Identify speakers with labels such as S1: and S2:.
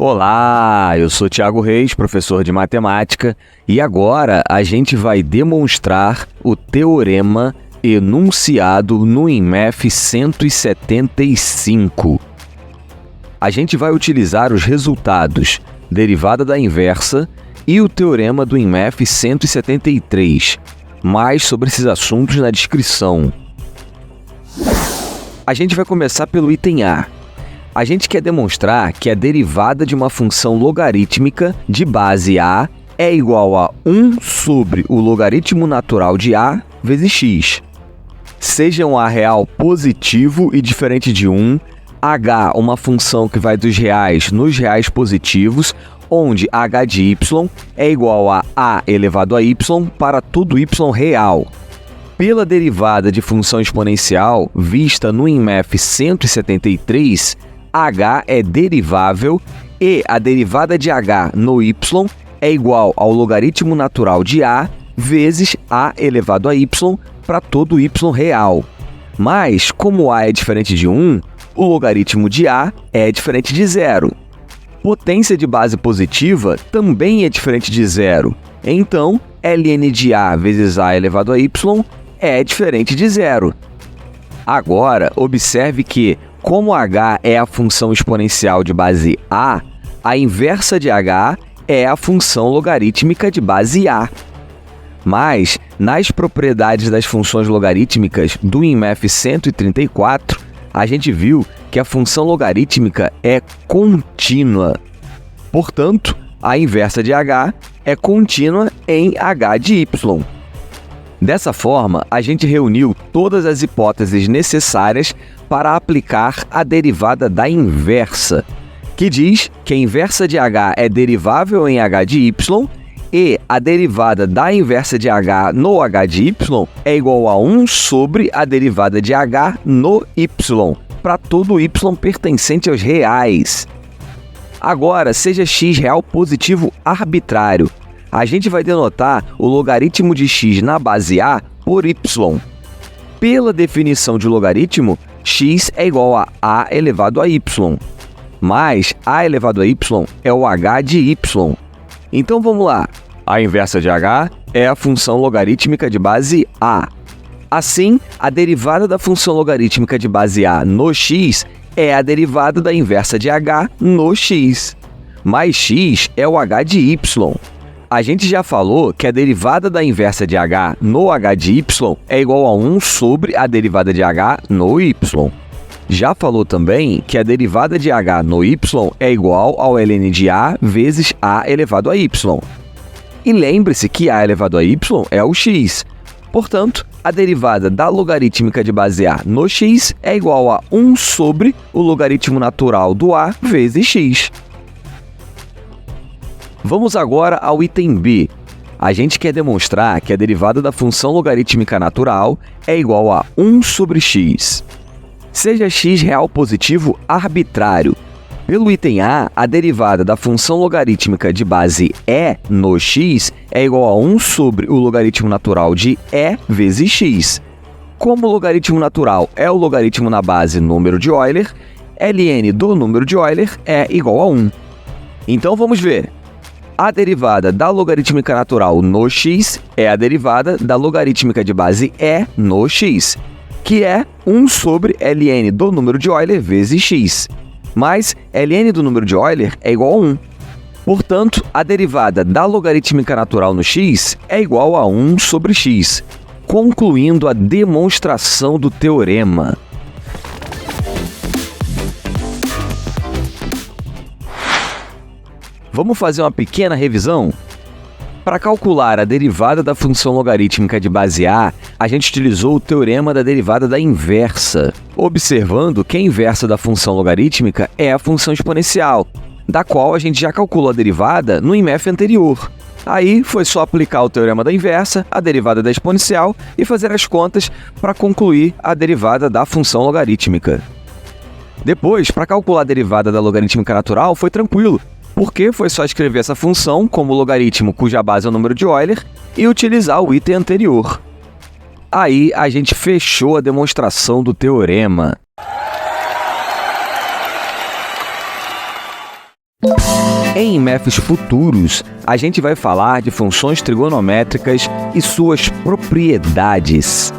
S1: Olá, eu sou Thiago Reis, professor de matemática, e agora a gente vai demonstrar o teorema enunciado no INMEF 175. A gente vai utilizar os resultados derivada da inversa e o teorema do INMEF 173. Mais sobre esses assuntos na descrição. A gente vai começar pelo item A. A gente quer demonstrar que a derivada de uma função logarítmica de base A é igual a 1 sobre o logaritmo natural de A vezes x. Seja um A real positivo e diferente de 1, h uma função que vai dos reais nos reais positivos, onde h de y é igual a elevado a y para todo y real. Pela derivada de função exponencial vista no INMEF 173, h é derivável e a derivada de h no y é igual ao logaritmo natural de a vezes a elevado a y para todo y real. Mas, como a é diferente de 1, o logaritmo de a é diferente de 0. Potência de base positiva também é diferente de 0. Então, ln de a vezes a elevado a y é diferente de 0. Agora, observe que, como h é a função exponencial de base a inversa de h é a função logarítmica de base a. Mas, nas propriedades das funções logarítmicas do INMEF 134, a gente viu que a função logarítmica é contínua. Portanto, a inversa de h é contínua em h de y. Dessa forma, a gente reuniu todas as hipóteses necessárias para aplicar a derivada da inversa, que diz que a inversa de h é derivável em h de y e a derivada da inversa de h no h de y é igual a 1 sobre a derivada de h no y, para todo y pertencente aos reais. Agora, seja x real positivo arbitrário, a gente vai denotar o logaritmo de x na base a por y. Pela definição de logaritmo, x é igual a elevado a y, mas a elevado a y é o h de y. Então vamos lá. A inversa de h é a função logarítmica de base a. Assim, a derivada da função logarítmica de base a no x é a derivada da inversa de h no x, mais x é o h de y. A gente já falou que a derivada da inversa de h no h de y é igual a 1 sobre a derivada de h no y. Já falou também que a derivada de h no y é igual ao ln de a vezes a elevado a y. E lembre-se que a elevado a y é o x. Portanto, a derivada da logarítmica de base a no x é igual a 1 sobre o logaritmo natural do a vezes x. Vamos agora ao item B. A gente quer demonstrar que a derivada da função logarítmica natural é igual a 1 sobre x. Seja x real positivo arbitrário. Pelo item A, a derivada da função logarítmica de base e no x é igual a 1 sobre o logaritmo natural de e vezes x. Como o logaritmo natural é o logaritmo na base número de Euler, ln do número de Euler é igual a 1. Então vamos ver. A derivada da logarítmica natural no x é a derivada da logarítmica de base e no x, que é 1 sobre ln do número de Euler vezes x. Mas ln do número de Euler é igual a 1. Portanto, a derivada da logarítmica natural no x é igual a 1 sobre x, concluindo a demonstração do teorema. Vamos fazer uma pequena revisão? Para calcular a derivada da função logarítmica de base a, a gente utilizou o teorema da derivada da inversa, observando que a inversa da função logarítmica é a função exponencial, da qual a gente já calculou a derivada no INMEF anterior. Aí foi só aplicar o teorema da inversa, a derivada da exponencial e fazer as contas para concluir a derivada da função logarítmica. Depois, para calcular a derivada da logarítmica natural, foi tranquilo, porque foi só escrever essa função como logaritmo cuja base é o número de Euler e utilizar o item anterior. Aí a gente fechou a demonstração do teorema. Em IMEFs futuros, a gente vai falar de funções trigonométricas e suas propriedades.